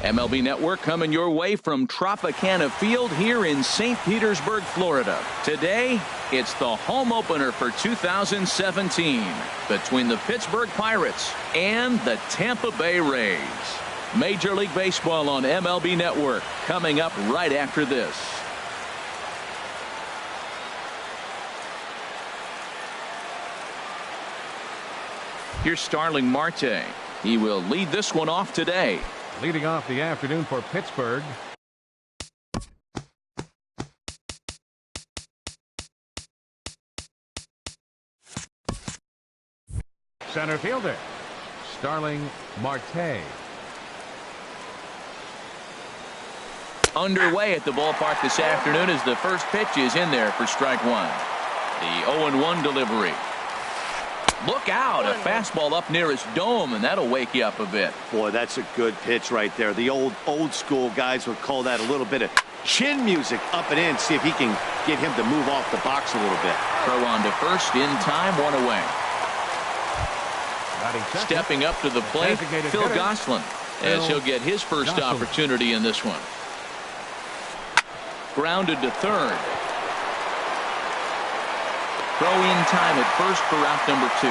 MLB Network coming your way from Tropicana Field here in St. Petersburg, Florida. Today, it's the home opener for 2017 between the Pittsburgh Pirates and the Tampa Bay Rays. Major League Baseball on MLB Network coming up right after this. Here's Starling Marte. He will lead this one off today. Leading off the afternoon for Pittsburgh. Center fielder, Starling Marte. Underway at the ballpark this afternoon as the first pitch is in there for strike one. The 0-1 delivery. Look out, a fastball up near his dome, and that'll wake you up a bit. Boy, that's a good pitch right there. The old school guys would call that a little bit of chin music up and in. See if he can get him to move off the box a little bit. Throw on to first in time, one away. Stepping up to the plate, Phil Gosselin, as he'll get his first opportunity in this one. Grounded to third. Throw in time at first for out number 2.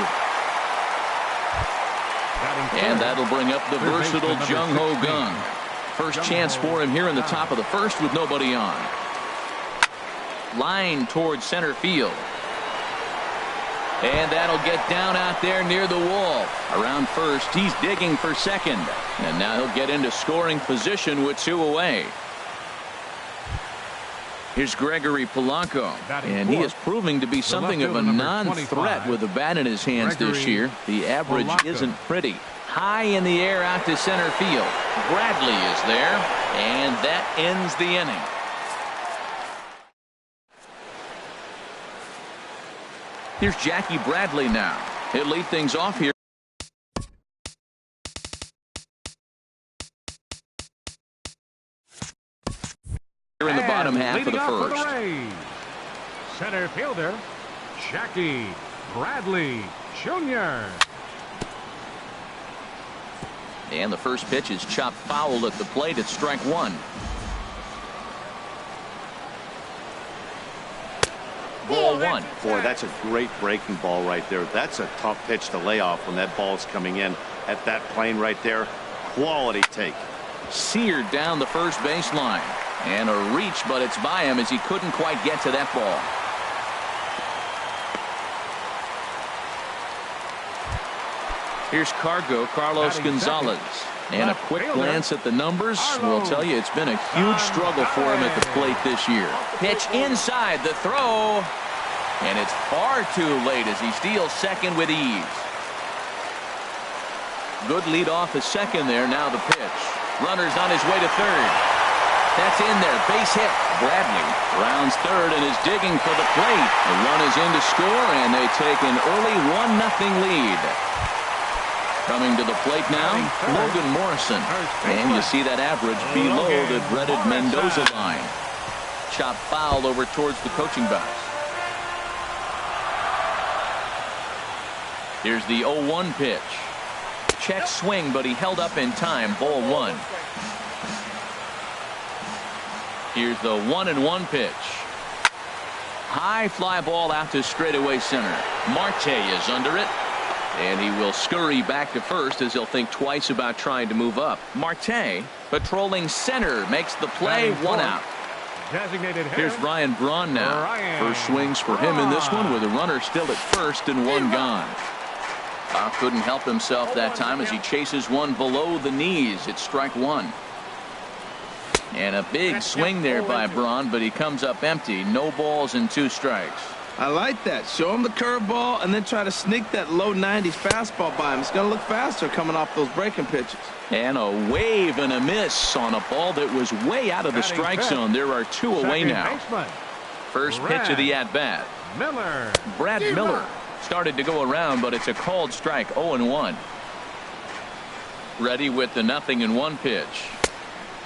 And that'll bring up the versatile Jung Ho Gung. First chance for him here in the top of the first with nobody on. Line towards center field. And that'll get down out there near the wall. Around first, he's digging for second. And now he'll get into scoring position with 2 away. Here's Gregory Polanco, and he is proving to be something of a non-threat with the bat in his hands this year. The average isn't pretty. High in the air out to center field. Bradley is there, and that ends the inning. Here's Jackie Bradley now. He'll lead things off here. In the bottom half of the first. Center fielder, Jackie Bradley Jr. And the first pitch is chopped foul at the plate at strike 1. Ball 1. Boy, that's a great breaking ball right there. That's a tough pitch to lay off when that ball's coming in at that plane right there. Quality take. Seared down the first baseline. And a reach, but it's by him as he couldn't quite get to that ball. Here's Carlos Gonzalez. And a quick glance at the numbers will tell you it's been a huge struggle for him at the plate this year. Pitch inside, the throw. And it's far too late as he steals second with ease. Good lead off the second there. Now the pitch. Runner's on his way to third. That's in there. Base hit. Bradley rounds third and is digging for the plate. The run is in to score, and they take an early 1-0 lead. Coming to the plate now, Logan Morrison. And you see that average below the dreaded Mendoza line. Chop foul over towards the coaching box. Here's the 0-1 pitch. Check swing, but he held up in time. Ball 1. Here's the 1-1 pitch. High fly ball out to straightaway center. Marte is under it. And he will scurry back to first as he'll think twice about trying to move up. Marte patrolling center makes the play. 1 out. Here's Ryan Braun now. First swings for him in this one with a runner still at first and 1 gone. Couldn't help himself that time as he chases one below the knees. It's strike 1. And a big swing there by Braun, but he comes up empty. No balls and 2 strikes. I like that. Show him the curveball and then try to sneak that low 90s fastball by him. It's going to look faster coming off those breaking pitches. And a wave and a miss on a ball that was way out of the strike zone. There are 2 away now. First pitch of the at-bat. Brad Miller started to go around, but it's a called strike. 0-1. Ready with the 0-1 pitch.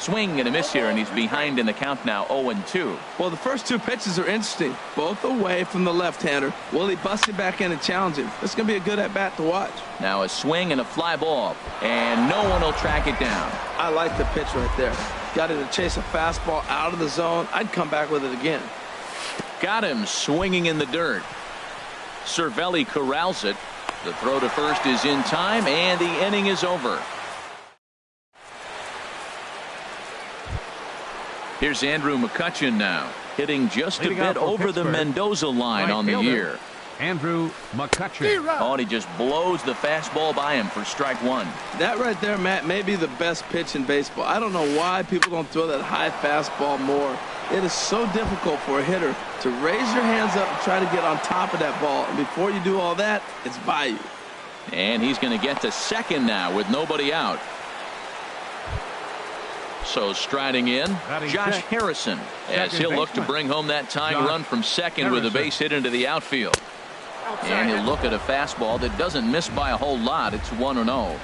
Swing and a miss here, and he's behind in the count now, 0-2. Well, the first two pitches are interesting, both away from the left-hander. Will he bust it back in and challenge him? It's going to be a good at-bat to watch. Now a swing and a fly ball, and no one will track it down. I like the pitch right there. Got it to chase a fastball out of the zone. I'd come back with it again. Got him swinging in the dirt. Cervelli corrals it. The throw to first is in time, and the inning is over. Here's Andrew McCutchen now, hitting just a bit over the Mendoza line on the year. Andrew McCutchen. Oh, and he just blows the fastball by him for strike one. That right there, Matt, may be the best pitch in baseball. I don't know why people don't throw that high fastball more. It is so difficult for a hitter to raise your hands up and try to get on top of that ball. And before you do all that, it's by you. And he's going to get to second now with nobody out. So striding in, Josh Harrison, as he'll look to bring home that tying run from second with a base hit into the outfield. And he'll look at a fastball that doesn't miss by a whole lot. It's 1-0.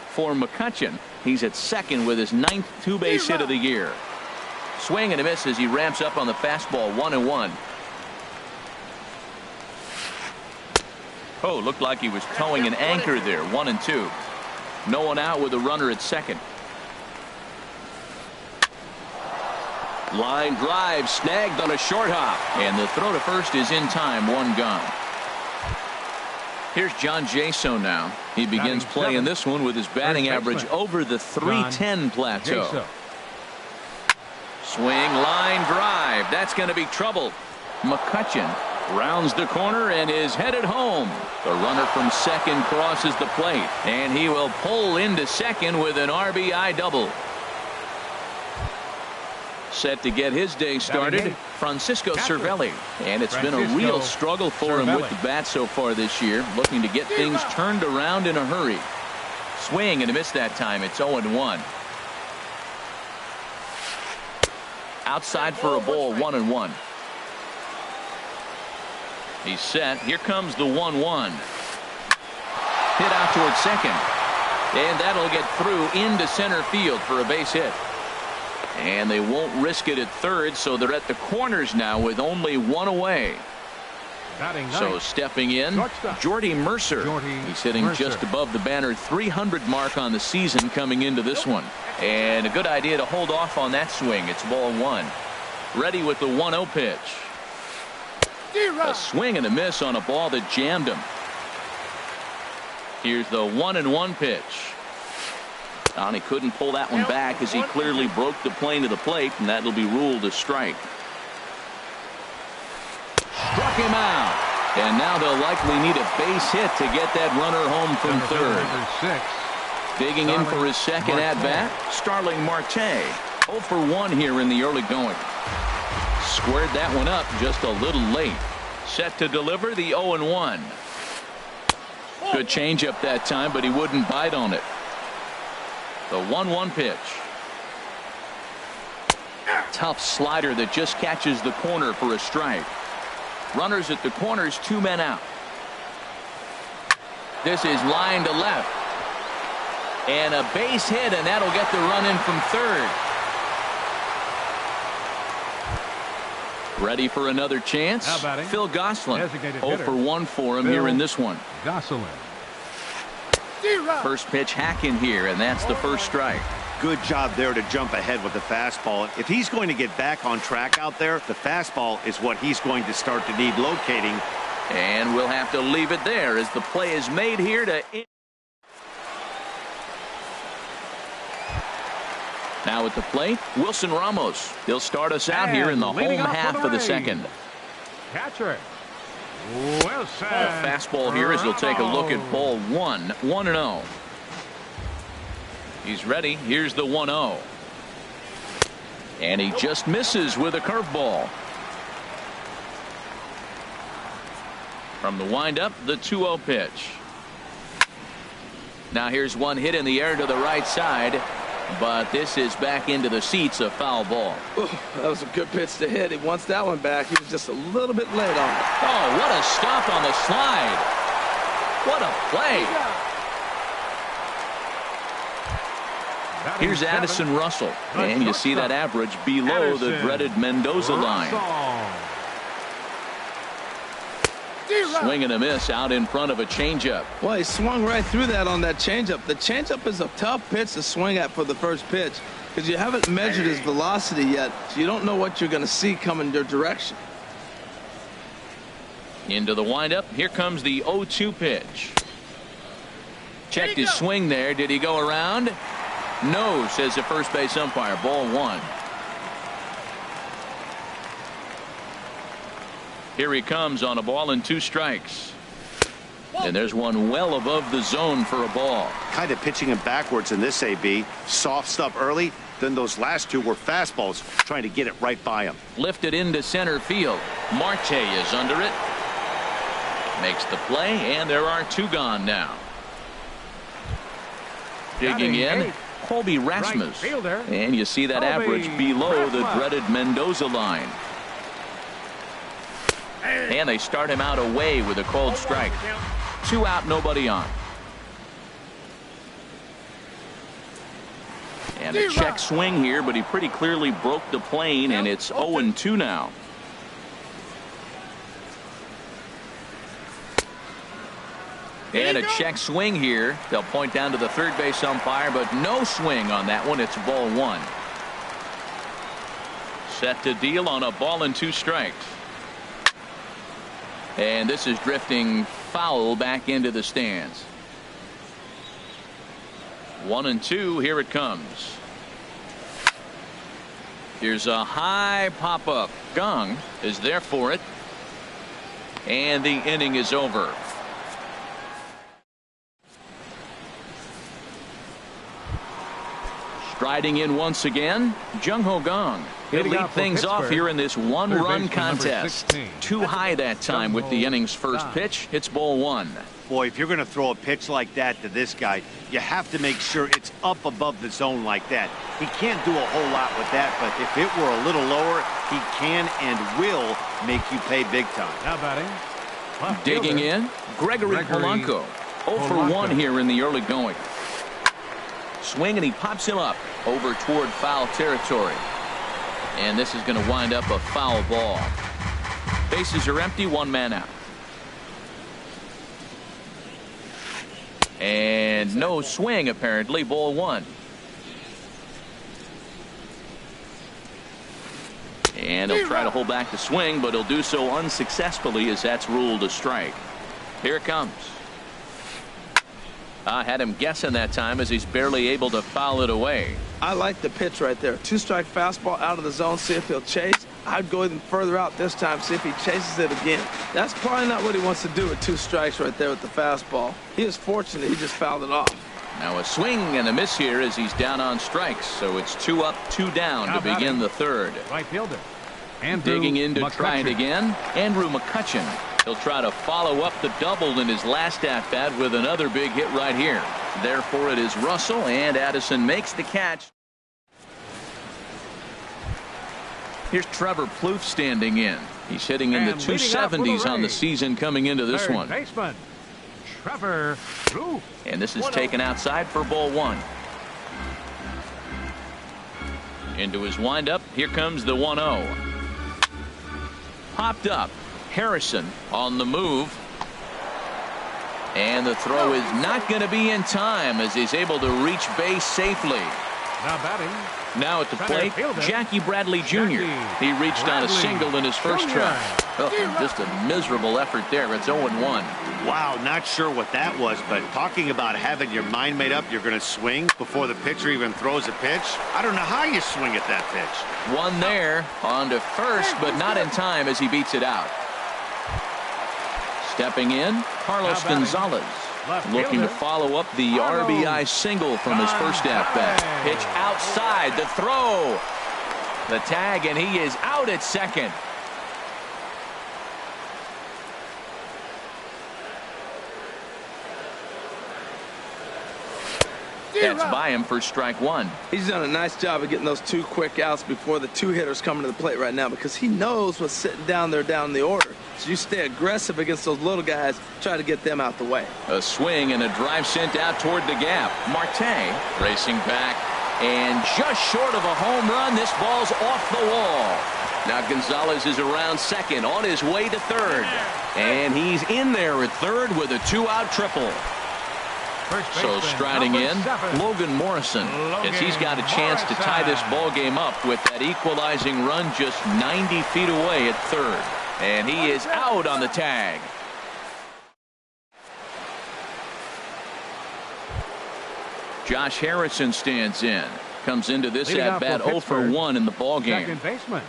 For McCutchen, he's at second with his 9th two-base hit of the year. Swing and a miss as he ramps up on the fastball, 1-1. Oh, looked like he was towing an anchor there, 1-2. No one out with a runner at second. Line drive snagged on a short hop, and the throw to first is in time, one gone. Here's John Jaso now. He begins playing this one with his batting average over the 310 plateau. Swing, line drive. That's going to be trouble. McCutchen rounds the corner and is headed home. The runner from second crosses the plate, and he will pull into second with an RBI double. Set to get his day started, Francisco Cervelli. And it's been a real struggle for him with the bat so far this year, looking to get things turned around in a hurry. Swing and a miss that time. It's 0-1. Outside for a ball, 1-1. He's set. Here comes the 1-1. Hit out towards second. And that'll get through into center field for a base hit. And they won't risk it at third, so they're at the corners now with only one away. So stepping in, Jordy Mercer. He's hitting just above the banner 300 mark on the season coming into this one. And a good idea to hold off on that swing. It's ball one. Ready with the 1-0 pitch. A swing and a miss on a ball that jammed him. Here's the 1-1 pitch. And he couldn't pull that one back as he clearly broke the plane to the plate, and that'll be ruled a strike. Struck him out. And now they'll likely need a base hit to get that runner home from third. Digging in for his second at-bat, Starling Marte. 0 for 1 here in the early going. Squared that one up just a little late. Set to deliver the 0-1. Good changeup that time, but he wouldn't bite on it. The 1-1 pitch. Tough slider that just catches the corner for a strike. Runners at the corners, 2 men out. This is line to left. And a base hit, and that'll get the run in from third. Ready for another chance? Phil Gosselin. 0 for 1 for him here in this one. Gosselin. First pitch hack in here, and that's the first strike. Good job there to jump ahead with the fastball. If he's going to get back on track out there, the fastball is what he's going to start to need locating. And we'll have to leave it there as the play is made here to. Now at the plate, Wilson Ramos. He'll start us out here in the home half of the second. Catcher. Wilson. Fastball here as he'll take a look at ball 1. 1-0. He's ready. Here's the 1-0. And he just misses with a curveball. From the windup, the 2-0 pitch. Now here's one hit in the air to the right side. But this is back into the seats, a foul ball. Ooh, that was a good pitch to hit. He wants that one back. He was just a little bit late on it. Oh, what a stop on the slide. What a play. Here's Addison Russell. And you see that average below the dreaded Mendoza line. Swing and a miss out in front of a changeup. Well, he swung right through that on that changeup. The changeup is a tough pitch to swing at for the first pitch because you haven't measured his velocity yet, so you don't know what you're going to see coming your direction. Into the windup. Here comes the 0-2 pitch. Checked his swing there. Did he go around? No, says the first base umpire. Ball one. Here he comes on a ball and 2 strikes. And there's one well above the zone for a ball. Kind of pitching him backwards in this AB. Soft stuff early. Then those last 2 were fastballs, trying to get it right by him. Lifted into center field. Marte is under it. Makes the play, and there are 2 gone now. Digging in, Colby Rasmus. And you see that average below the dreaded Mendoza line. And they start him out away with a called strike. 2 out, nobody on. And a check swing here, but he pretty clearly broke the plane, and it's 0-2 now. And a check swing here. They'll point down to the third base umpire, but no swing on that one. It's ball 1. Set to deal on a ball and 2 strikes. And this is drifting foul back into the stands. 1-2. Here it comes. Here's a high pop-up. Gong is there for it. And the inning is over. Striding in once again, Jung-Ho Gong. He'll lead things off here in this 1-run contest. Too high that time with the inning's first pitch. It's ball 1. Boy, if you're going to throw a pitch like that to this guy, you have to make sure it's up above the zone like that. He can't do a whole lot with that, but if it were a little lower, he can and will make you pay big time. Now batting. Digging in, Gregory Polanco. 0 for 1 here in the early going. Swing, and he pops him up over toward foul territory. And this is going to wind up a foul ball. Bases are empty, 1 man out. And no swing, apparently. Ball 1. And he'll try to hold back the swing, but he'll do so unsuccessfully as that's ruled a strike. Here it comes. I had him guessing that time as he's barely able to foul it away. I like the pitch right there. 2-strike fastball out of the zone. See if he'll chase. I'd go even further out this time. See if he chases it again. That's probably not what he wants to do with 2 strikes right there with the fastball. He is fortunate he just fouled it off. Now a swing and a miss here as he's down on strikes. So it's 2 up, 2 down to begin the third. Right fielder. Digging in to try it again, Andrew McCutchen. He'll try to follow up the double in his last at-bat with another big hit right here. Therefore, it is Russell, and Addison makes the catch. Here's Trevor Plouffe standing in. He's hitting in the 270s on the season coming into this one. Baseman, Trevor Plouffe. And this is taken outside for ball 1. Into his windup. Here comes the 1-0. Popped up. Harrison on the move. And the throw is not going to be in time as he's able to reach base safely. Now batting. Now at the plate, Jackie Bradley Jr. He reached on a single in his first try. Oh, just a miserable effort there. It's 0-1. Wow, not sure what that was, but talking about having your mind made up, you're going to swing before the pitcher even throws a pitch. I don't know how you swing at that pitch. One there on to first, but not in time as he beats it out. Stepping in, Carlos Gonzalez. Looking to follow up the RBI single from his first at-bat. Pitch outside, the throw. The tag, and he is out at second. That's by him for strike 1. He's done a nice job of getting those 2 quick outs before the 2 hitters coming to the plate right now because he knows what's sitting down there down the order. So you stay aggressive against those little guys, try to get them out the way. A swing and a drive sent out toward the gap. Marte racing back. And just short of a home run, this ball's off the wall. Now Gonzalez is around second, on his way to third. And he's in there at third with a two-out triple. So striding in, Logan Morrison, as he's got a chance to tie this ball game up with that equalizing run just 90 feet away at third. And he is out on the tag. Josh Harrison stands in. Comes into this at-bat 0 for 1 in the ball game. Second baseman,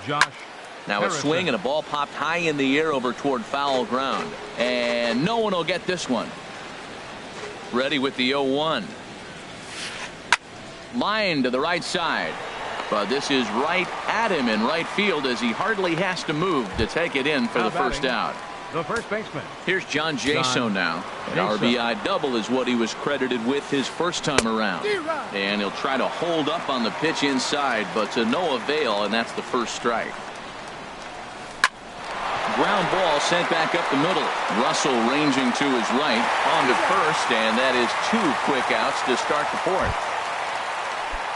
Josh Now Harrison. a swing and a ball popped high in the air over toward foul ground. And no one will get this one. Ready with the 0-1. Line to the right side. But this is right at him in right field as he hardly has to move to take it in for Now the first batting, out. The first baseman. Here's John Jaso now. An RBI double is what he was credited with his first time around. And he'll try to hold up on the pitch inside, but to no avail, and that's the first strike. Ground ball sent back up the middle. Russell ranging to his right, on to first, and that is 2 quick outs to start the fourth.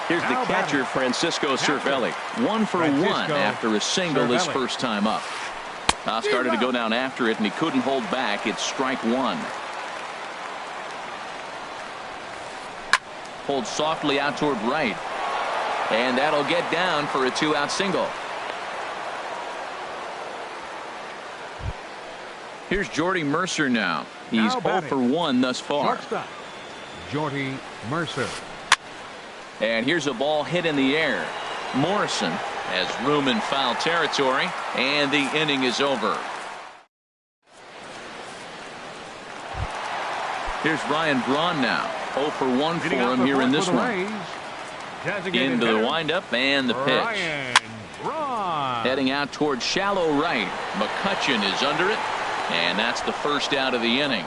Here's the catcher, Francisco Cervelli. 1 for 1 after a single his first time up. Started to go down after it, and he couldn't hold back. It's strike 1. Pulled softly out toward right. And that'll get down for a 2-out single. Here's Jordy Mercer now. He's 0 for 1 thus far. Shortstop, Jordy Mercer. And here's a ball hit in the air. Morrison has room in foul territory, and the inning is over. Here's Ryan Braun now. 0 for 1 for him here in this one. Into the windup and the pitch. Heading out towards shallow right. McCutchen is under it, and that's the first out of the inning.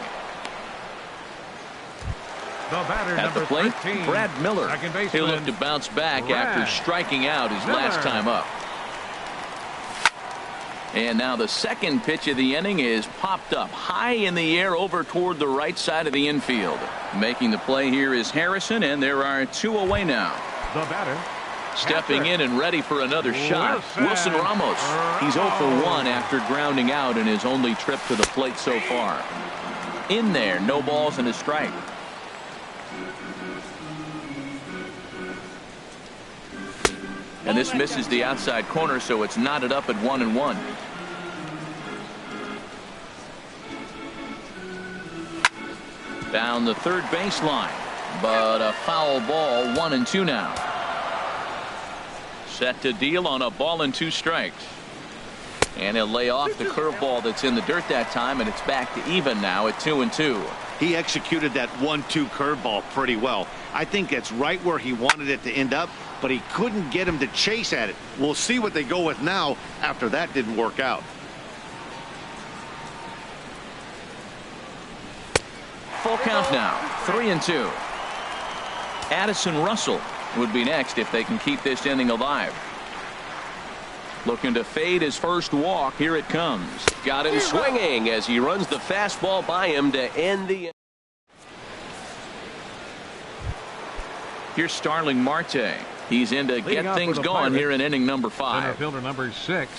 At the plate, Brad Miller. He'll look to bounce back after striking out his last time up. And now the second pitch of the inning is popped up high in the air over toward the right side of the infield. Making the play here is Harrison, and there are 2 away now. The batter. Stepping in and ready for another shot, Wilson Ramos. He's 0 for 1 after grounding out in his only trip to the plate so far. In there, no balls and a strike. And this misses the outside corner, so it's knotted up at 1-1. Down the third baseline, but a foul ball. 1-2 now. Set to deal on a ball and 2 strikes. And he'll lay off the curveball that's in the dirt that time, and it's back to even now at 2-2. He executed that 1-2 curveball pretty well. I think it's right where he wanted it to end up, but he couldn't get him to chase at it. We'll see what they go with now after that didn't work out. Full count now, 3-2. Addison Russell would be next if they can keep this inning alive. Looking to fade his first walk. Here it comes. Got him swinging as he runs the fastball by him to end the inning. Here's Starling Marte. He's in to get things going here in inning number 5. Center fielder number 6,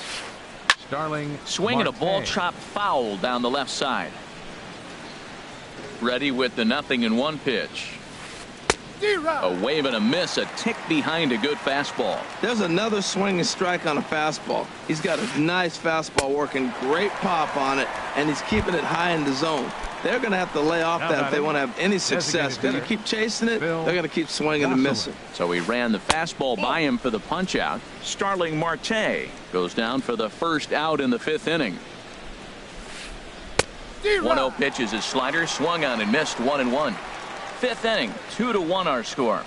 Starling Swinging a Marte. ball chopped foul down the left side. Ready with the 0-1 pitch. A wave and a miss, a tick behind a good fastball. There's another swinging strike on a fastball. He's got a nice fastball working, great pop on it, and he's keeping it high in the zone. They're going to have to lay off that if they want to have any success, because you keep chasing it, they're going to keep swinging and missing. So he ran the fastball by him for the punch out. Starling Marte goes down for the first out in the 5th inning. 1-0 pitch is his slider, swung on and missed. 1-1. 5th inning, 2-1 our score.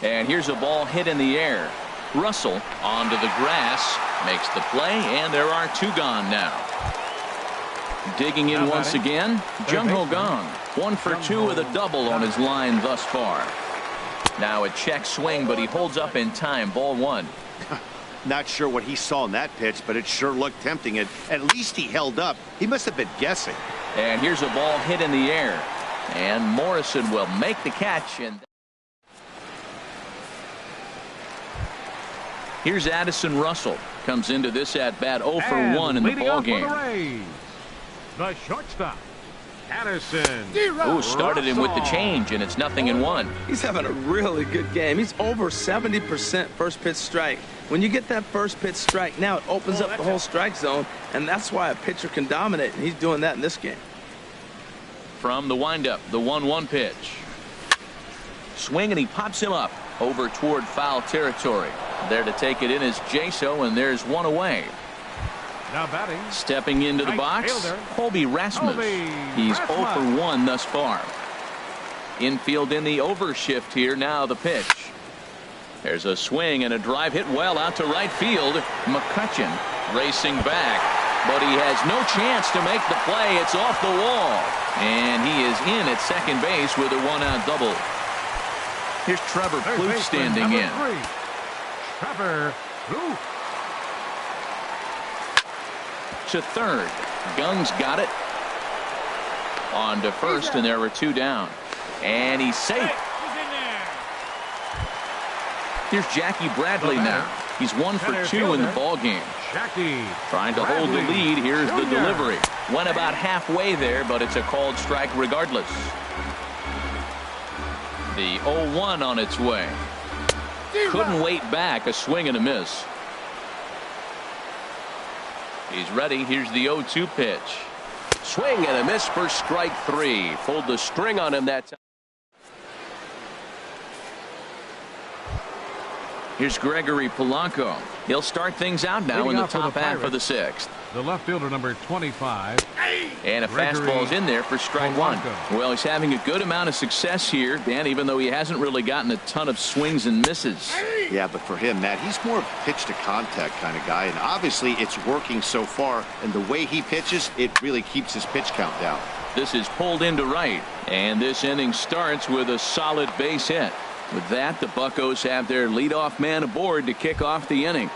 And here's a ball hit in the air. Russell onto the grass, makes the play, and there are 2 gone now. Digging in once again, Jung Ho Gong. 1 for 2 with a double on his line thus far. Now a check swing, but he holds up in time. Ball 1. Not sure what he saw in that pitch, but it sure looked tempting. At least he held up. He must have been guessing. And here's a ball hit in the air. And Morrison will make the catch. And Here's Addison Russell. Comes into this at-bat 0 for And 1 in the leading off for ballgame. the Rays, the shortstop, Addison Who started him with the Russell. change, and it's 0-1. He's having a really good game. He's over 70% first pitch strike. When you get that first pitch strike, now it opens up the whole strike zone, and that's why a pitcher can dominate, and he's doing that in this game. From the windup, the 1-1 pitch. Swing, and he pops him up over toward foul territory. There to take it in is Jaso, and there's one away. Now batting, Stepping into the right box, fielder, Colby Rasmus. Colby He's 0 Rasmus. for 1 thus far. Infield in the overshift here. Now the pitch. There's a swing and a drive hit well out to right field. McCutchen racing back, but he has no chance to make the play. It's off the wall, and he is in at second base with a 1-out double. Here's Trevor third Plouffe baseman, standing in. number 3, Trevor Plouffe. To third. Gung's got it. On to first, and there were 2 down. And he's safe. Here's Jackie Bradley now. He's 1 for 2 in the ball game. Jackie Trying to hold the Bradley lead. Here's the Jr. delivery. Went about halfway there, but it's a called strike regardless. The 0-1 on its way. Couldn't wait back. A swing and a miss. He's ready. Here's the 0-2 pitch. Swing and a miss for strike 3. Pulled the string on him that time. Here's Gregory Polanco. He'll start things out now Leading in the off for the top half of Pirates, the 6th. the left fielder, number 25. And a Gregory fastball's in there for strike 1. Polanco. Well, he's having a good amount of success here, Dan, even though he hasn't really gotten a ton of swings and misses. Yeah, but for him, Matt, he's more of a pitch to contact kind of guy, and obviously it's working so far, and the way he pitches, it really keeps his pitch count down. This is pulled into right, and this inning starts with a solid base hit. With that, the Buccos have their leadoff man aboard to kick off the inning.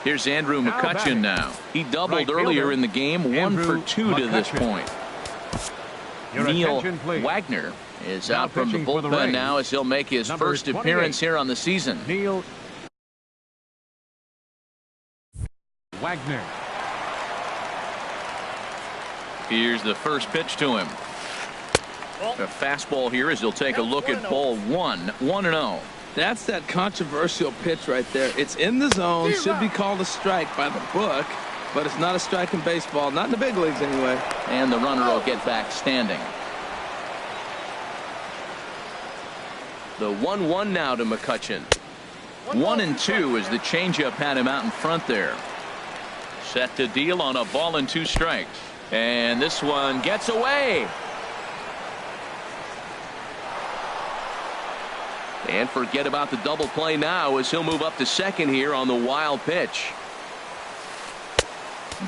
Here's Andrew Now McCutchen batting. now. He doubled Right earlier fielder, in the game, 1 Andrew for 2 to this McCutchen. point. Your Neil attention, please. Wagner is Now out from the pitching for the bullpen Rays, now as he'll make his number first 28. appearance here on the season. Neil Wagner. Here's the first pitch to him. A fastball here as he'll take a look at ball 1. 1-0. That's that controversial pitch right there. It's in the zone, should be called a strike by the book, but it's not a strike in baseball, not in the big leagues anyway. And the runner will get back standing. The 1-1 now to McCutchen. 1-2 as the changeup had him out in front there. Set to deal on a ball and 2 strikes. And this one gets away. And forget about the double play now as he'll move up to second here on the wild pitch.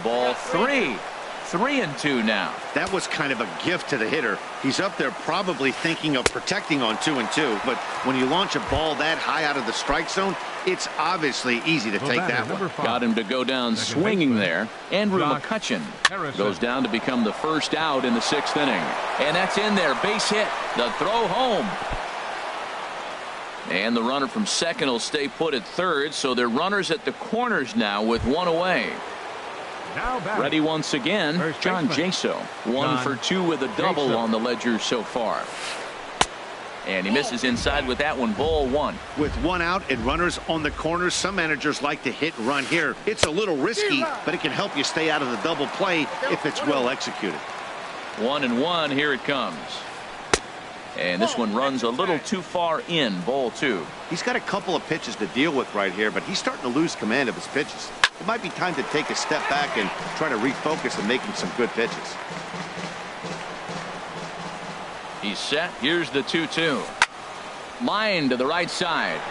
Ball 3. 3-2 now. That was kind of a gift to the hitter. He's up there probably thinking of protecting on 2-2, but when you launch a ball that high out of the strike zone, it's obviously easy to take that one. Got him to go down Second swinging baseman, there. Andrew Josh McCutchen Harrison. goes down to become the first out in the 6th inning. And that's in there. Base hit. The throw home. And the runner from second will stay put at third, so they're runners at the corners now with 1 away. Now batting. Ready once again, First John baseman, Jaso. 1 John for 2 with a double Jaso. on the ledger so far. And he misses inside with that one. Ball 1. With 1 out and runners on the corners, some managers like to hit and run here. It's a little risky, but it can help you stay out of the double play if it's well executed. 1-1. Here it comes. And this one runs a little too far in. Ball 2. He's got a couple of pitches to deal with right here, but he's starting to lose command of his pitches. It might be time to take a step back and try to refocus and making some good pitches. He's set. Here's the 2-2. Line to the right side.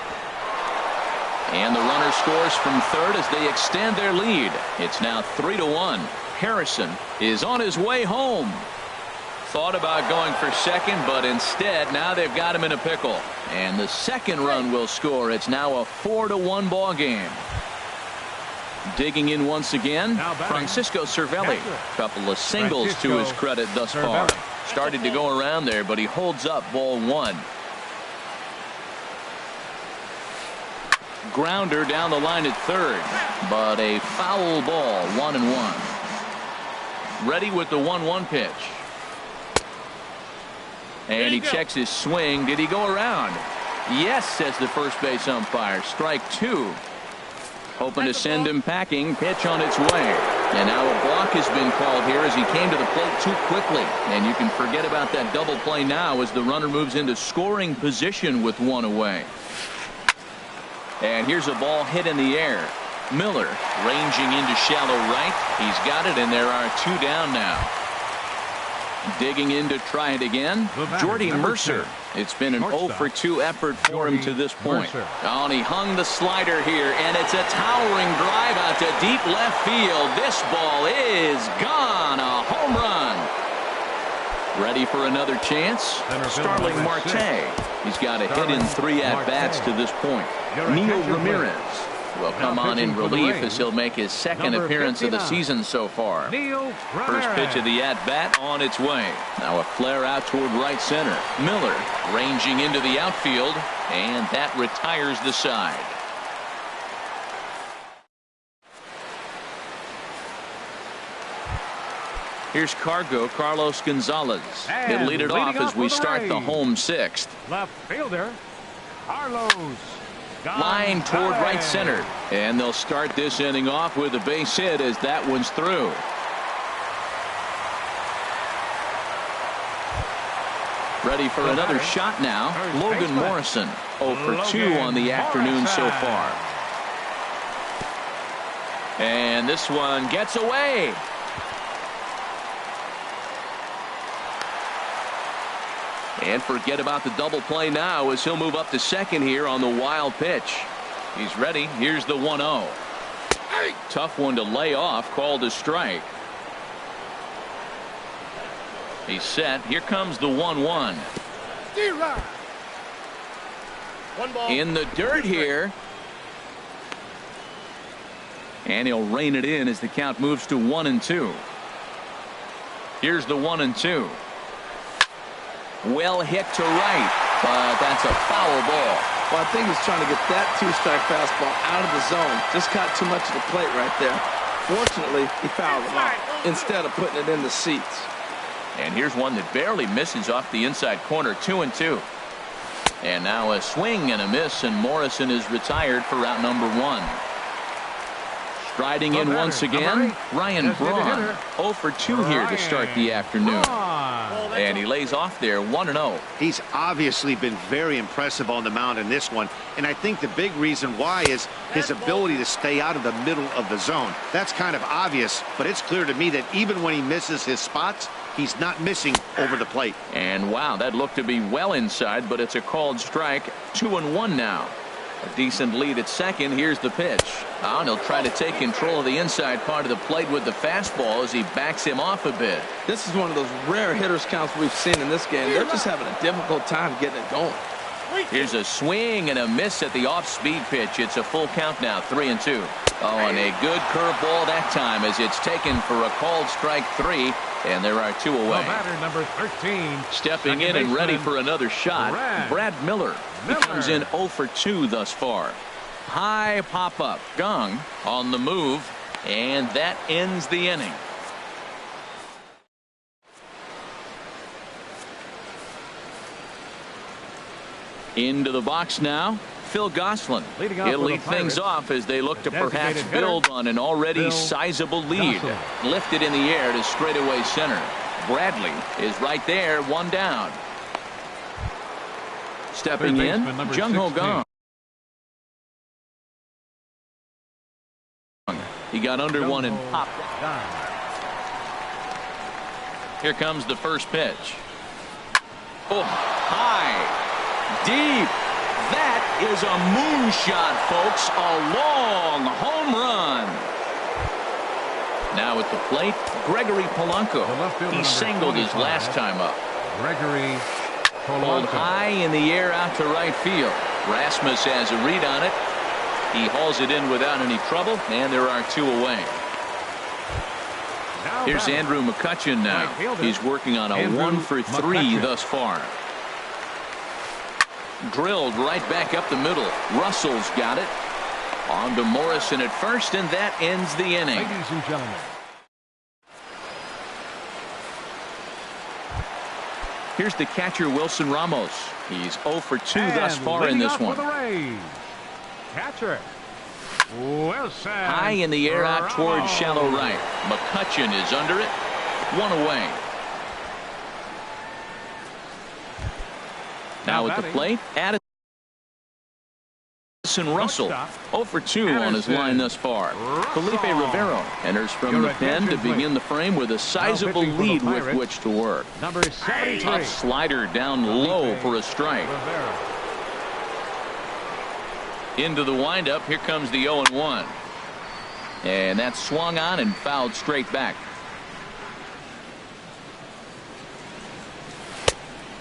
And the runner scores from third as they extend their lead. It's now 3-1. Harrison is on his way home. Thought about going for second, but instead now they've got him in a pickle. And the second run will score. It's now a 4-1 ball game. Digging in once again, Now batting. Francisco Cervelli. Couple of singles to his credit thus far. Cervelli. Started to go around there, but he holds up ball 1. Grounder down the line at third, but a foul ball, 1-1. Ready with the 1-1 pitch. And he checks his swing. Did he go around? Yes, says the first base umpire. Strike two. Hoping to send him packing. Pitch on its way. And now a block has been called here as he came to the plate too quickly. And you can forget about that double play now as the runner moves into scoring position with one away. And here's a ball hit in the air. Miller ranging into shallow right. He's got it, and there are two down now. Digging in to try it again, Jordy Mercer. It's been an 0-for-2 effort for him to this point. Oh, and he hung the slider here, and it's a towering drive out to deep left field. This ball is gone. A home run. Ready for another chance? Starling Marte. He's got a hit in 3 at-bats to this point. Neil Ramirez will come on in relief as he'll make his second appearance of the season so far. First pitch of the at-bat on its way. Now a flare out toward right center. Miller ranging into the outfield, and that retires the side. Here's Carlos Gonzalez. He'll lead it off as we start the home sixth. Left fielder, Carlos. Line toward right center. And they'll start this inning off with a base hit as that one's through. Ready for another shot now. Logan Morrison. 0-for-2 on the afternoon so far. And this one gets away. And forget about the double play now as he'll move up to second here on the wild pitch. He's ready. Here's the 1-0. Tough one to lay off. Called a strike. He's set. Here comes the 1-1. In the dirt here. And he'll rein it in as the count moves to 1-2. Here's the 1-2. Well hit to right, but that's a foul ball. Well, I think he's trying to get that two-strike fastball out of the zone. Just caught too much of the plate right there. Fortunately, he fouled him out instead of putting it in the seats. And here's one that barely misses off the inside corner. 2-2. And now a swing and a miss, and Morrison is retired for route number 1. Striding in once again, Ryan Braun. 0-for-2 here to start the afternoon. And he lays off there, 1-0. He's obviously been very impressive on the mound in this one. And I think the big reason why is his ability to stay out of the middle of the zone. That's kind of obvious, but it's clear to me that even when he misses his spots, he's not missing over the plate. And wow, that looked to be well inside, but it's a called strike. 2-1 now. A decent lead at second. Here's the pitch. Oh, and he'll try to take control of the inside part of the plate with the fastball as he backs him off a bit. This is one of those rare hitters counts we've seen in this game. They're just having a difficult time getting it going. Here's a swing and a miss at the off-speed pitch. It's a full count now, 3-2. Oh, and a good curveball that time as it's taken for a called strike 3, and there are 2 away. Batter number 13. Stepping in and ready for another shot, Brad Miller. He comes in 0-for-2 thus far. High pop-up. Gong on the move, and that ends the inning. Into the box now, Phil Gosselin. He'll lead things off as they look to perhaps build on an already sizable lead. Lifted in the air to straightaway center. Bradley is right there, 1 down. Stepping in, Jung Ho Gong. He got under one and popped. Here comes the first pitch. Oh, high, deep. That is a moonshot, folks. A long home run. Now at the plate, Gregory Polanco. He singled his last time up. Gregory Pulled high in the air out to right field. Rasmus has a read on it. He hauls it in without any trouble, and there are 2 away. Here's Andrew McCutchen now. He's working on a 1-for-3 thus far. Drilled right back up the middle. Russell's got it. On to Morrison at first, and that ends the inning. Ladies and gentlemen. Here's the catcher, Wilson Ramos. He's 0 for 2 And thus far in this one. Catcher Wilson. High in the air out towards Ramos. shallow right. McCutcheon is under it. One away. Now at the plate, Addison Russell. 0 for 2 on his line thus far. Felipe Rivero enters from the pen to begin the frame with a sizable lead with which to work. Number 73. A slider down low for a strike. Into the windup. Here comes the 0-1. And that's swung on and fouled straight back.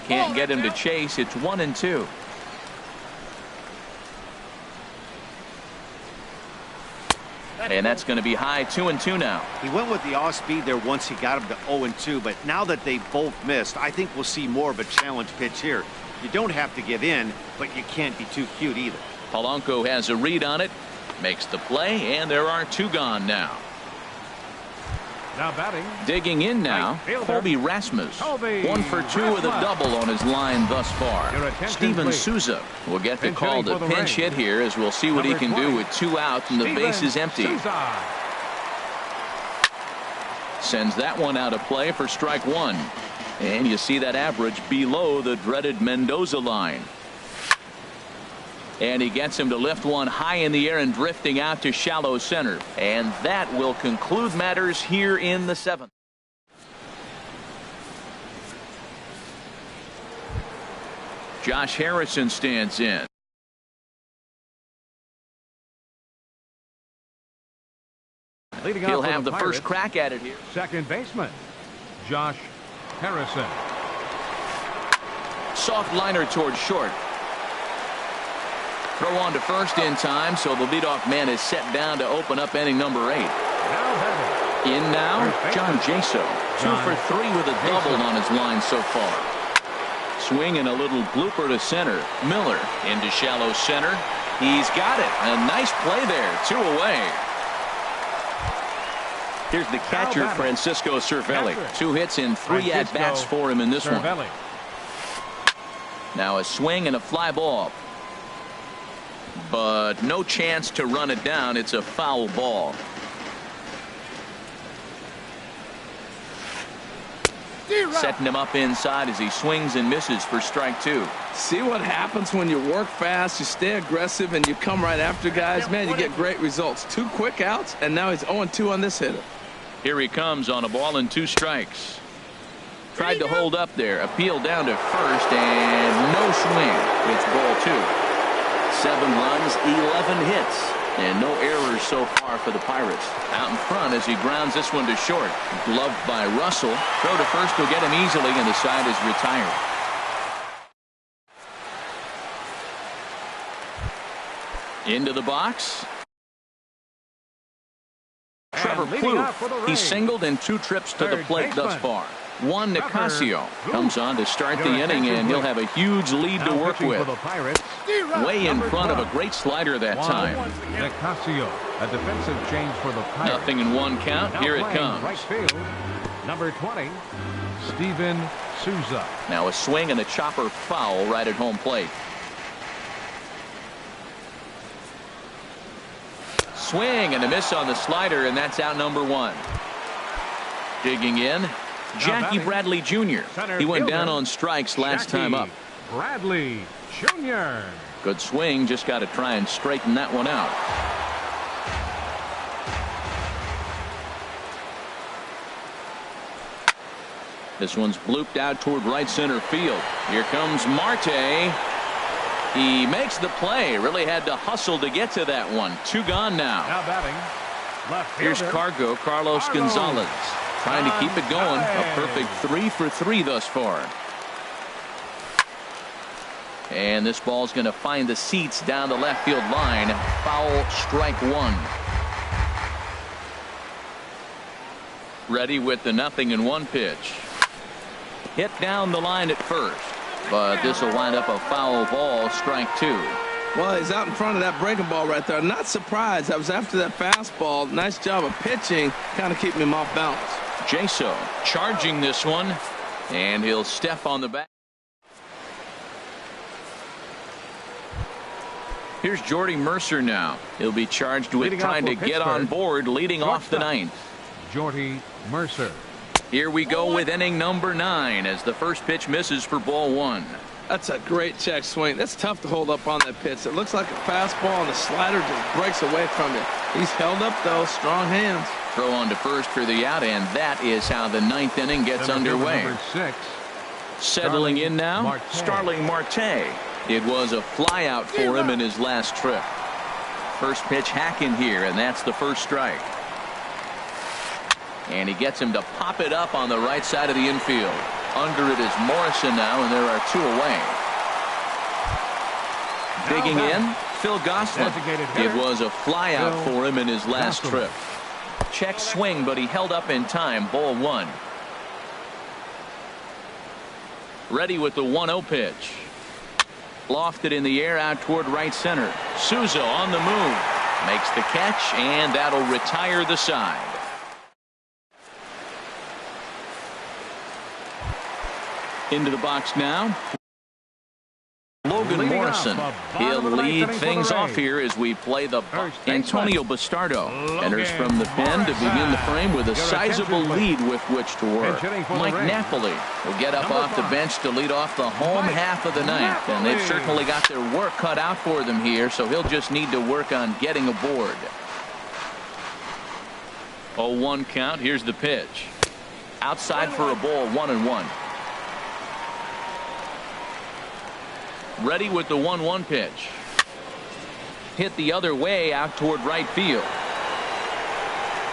Can't get him to chase. It's 1-2. And that's going to be high. 2-2 now. He went with the off speed there once he got him to 0-2, but now that they both missed, I think we'll see more of a challenge pitch here. You don't have to give in, but you can't be too cute either. Polanco has a read on it, makes the play, and there are 2 gone now. Now batting. Digging in now, Colby Rasmus. 1 for 2 with a double on his line thus far. Steven Souza will get the call to pinch hit here, as we'll see what he can do with 2 outs and the base is empty. Sends that one out of play for strike 1. And you see that average below the dreaded Mendoza line. And he gets him to lift one high in the air and drifting out to shallow center. And that will conclude matters here in the 7th. Josh Harrison stands in. He'll have the first crack at it here. Second baseman Josh Harrison. Soft liner towards short. Throw on to first in time, so the leadoff man is set down to open up inning number 8. In now, John Jaso. 2 for 3 with a double on his line so far. Swing and a little blooper to center. Miller into shallow center. He's got it. A nice play there. 2 away. Here's the catcher, Francisco Cervelli. 2 hits and 3 at-bats for him in this one. Now a swing and a fly ball. But no chance to run it down. It's a foul ball. Setting him up inside as he swings and misses for strike 2. See what happens when you work fast, you stay aggressive, and you come right after guys. Man, you get great results. 2 quick outs, and now he's 0-2 on this hitter. Here he comes on a ball and 2 strikes. Tried to hold up there. Appeal down to first, and no swing. It's ball 2. 7 runs, 11 hits, and no errors so far for the Pirates. Out in front as he grounds this one to short. Gloved by Russell. Throw to first will get him easily, and the side is retired. Into the box. Trevor Plouffe. He's singled in 2 trips to the plate thus far. Juan Nicasio comes on to start the inning, and he'll have a huge lead to work with. Way in front of a great slider that time. Nicasio, a defensive change for the Pirates. 0-1 count. Here it comes. Right field, number 20, Steven Souza. Now a swing and a chopper foul right at home plate. Swing and a miss on the slider, and that's out number 1. Digging in, Jackie Bradley Jr. He went down on strikes last time up. Bradley Jr. Good swing, just got to try and straighten that one out. This one's blooped out toward right center field. Here comes Marte. He makes the play. Really had to hustle to get to that one. 2 gone now. Now batting, left Here's fielder, Carlos Gonzalez. Trying to keep it going. A perfect 3 for 3 thus far. And this ball's going to find the seats down the left field line. Foul, strike 1. Ready with the 0-1 pitch. Hit down the line at first. But this will wind up a foul ball, strike 2. Well, he's out in front of that breaking ball right there. I'm not surprised. I was after that fastball. Nice job of pitching, kind of keeping him off balance. Jaso charging this one, and he'll step on the back. Here's Jordy Mercer now. He'll be charged with trying to get on board, leading off the ninth. Jordy Mercer. Here we go with inning number 9 as the first pitch misses for ball 1. That's a great check swing. That's tough to hold up on that pitch. It looks like a fastball, and the slider just breaks away from it. He's held up, though. Strong hands. Throw on to first for the out, and that is how the 9th inning gets underway. Number 6. Settling in now, Marte. Starling Marte. It was a fly out for him in his last trip. First pitch hacking here, and that's the first strike. And he gets him to pop it up on the right side of the infield. Under it is Morrison now, and there are 2 away. Digging in, Phil Gosselin. It was a fly out for him in his last trip. Check swing, but he held up in time. Ball 1. Ready with the 1-0 pitch. Lofted in the air out toward right center. Souza on the move. Makes the catch, and that'll retire the side. Into the box now. Logan Morrison. He'll lead things off here as we play the Antonio Bastardo. Enters from the pen to begin the frame with a sizable lead with which to work. Mike Napoli will get up off the bench to lead off the home half of the ninth. And they've certainly got their work cut out for them here, so he'll just need to work on getting aboard. 0-1 count. Here's the pitch. Outside for a ball, 1-1. Ready with the 1-1 pitch. Hit the other way out toward right field.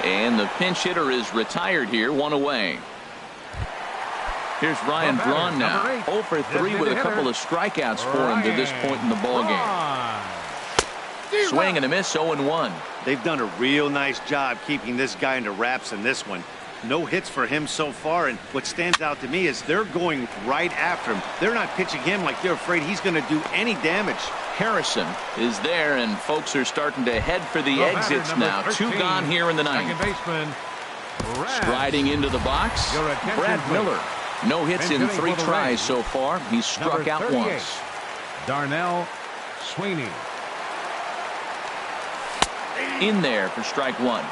And the pinch hitter is retired here, 1 away. Here's Ryan Braun now. 0 for 3 with a couple of strikeouts for him to this point in the ballgame. Swing and a miss, 0-1. They've done a real nice job keeping this guy into wraps in this one. No hits for him so far, and what stands out to me is they're going right after him. They're not pitching him like they're afraid he's going to do any damage. Harrison is there, and folks are starting to head for the exits now. 2 gone here in the ninth. Striding into the box, Brad Miller. No hits in 3 tries so far. He's struck out once. Darnell Sweeney. In there for strike 1.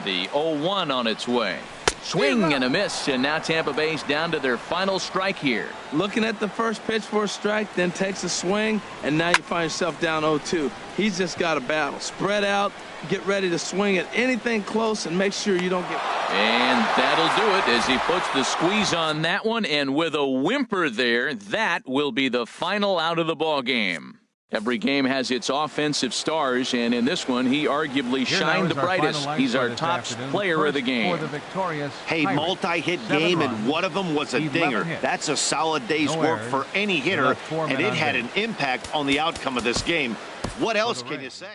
The 0-1 on its way. Swing and a miss, and now Tampa Bay's down to their final strike here. Looking at the first pitch for a strike, then takes a swing, and now you find yourself down 0-2. He's just got a battle. Spread out, get ready to swing at anything close, and make sure you don't get... And that'll do it as he puts the squeeze on that one, and with a whimper there, that will be the final out of the ball game. Every game has its offensive stars, and in this one, he arguably shined the brightest. He's our top player of the game. Hey, multi-hit game, and one of them was a dinger. That's a solid day's work for any hitter, and it had an impact on the outcome of this game. What else can you say?